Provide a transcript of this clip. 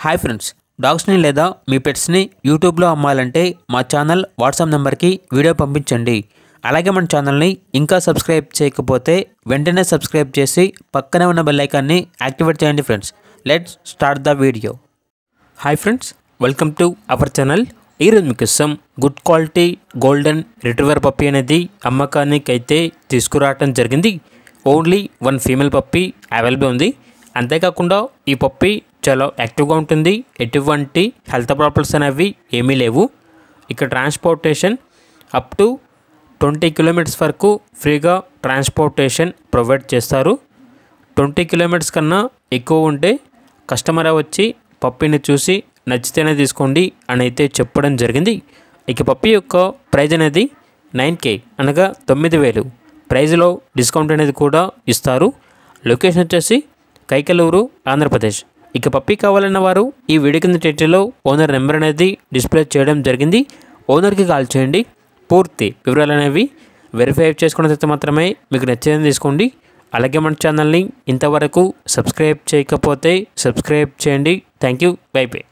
Hi friends, డాగ్స్ని లేదా మీ పెట్స్ని యూట్యూబ్లో అమ్మాలంటే మా ఛానల్ వాట్సాప్ నెంబర్కి వీడియో పంపించండి. అలాగే మన ఛానల్ని ఇంకా సబ్స్క్రైబ్ చేయకపోతే వెంటనే సబ్స్క్రైబ్ చేసి పక్కనే ఉన్న బెల్ ఐకాన్ని యాక్టివేట్ చేయండి. Friends, let's start the video. Hi friends, welcome to our channel. ఈరోజు మీకోసం good quality golden retriever puppy అనేది అమ్మకానికి అయితే తీసుకురావడం జరిగింది. Only one female puppy available ఉంది. అంతేకాకుండా ఈ పప్పీ చాలా యాక్టివ్గా ఉంటుంది. ఎటువంటి హెల్త్ ప్రాబ్లమ్స్ అనేవి ఏమీ లేవు. ఇక్కడ ట్రాన్స్పోర్టేషన్ అప్ టు 20 కిలోమీటర్స్ వరకు ఫ్రీగా ట్రాన్స్పోర్టేషన్ ప్రొవైడ్ చేస్తారు. 20 కిలోమీటర్స్ కన్నా ఎక్కువ ఉంటే కస్టమర్ వచ్చి పప్పీని చూసి నచ్చితేనే తీసుకోండి అని అయితే చెప్పడం జరిగింది. ఇక పప్పీ యొక్క ప్రైజ్ అనేది 9K అనగా 9,000. ప్రైజ్లో డిస్కౌంట్ అనేది కూడా ఇస్తారు. లొకేషన్ వచ్చేసి కైకలూరు, ఆంధ్రప్రదేశ్. ఇక పప్పీ కావాలన్న వారు ఈ వీడియో కింద టైటిల్లో ఓనర్ నెంబర్ అనేది డిస్ప్లే చేయడం జరిగింది. ఓనర్కి కాల్ చేయండి. పూర్తి వివరాలు అనేవి వెరిఫై చేసుకున్న తర్వాత మాత్రమే మీకు నచ్చేదని తీసుకోండి. అలాగే మన ఛానల్ని ఇంతవరకు సబ్స్క్రైబ్ చేయకపోతే సబ్స్క్రైబ్ చేయండి. Thank you. By by.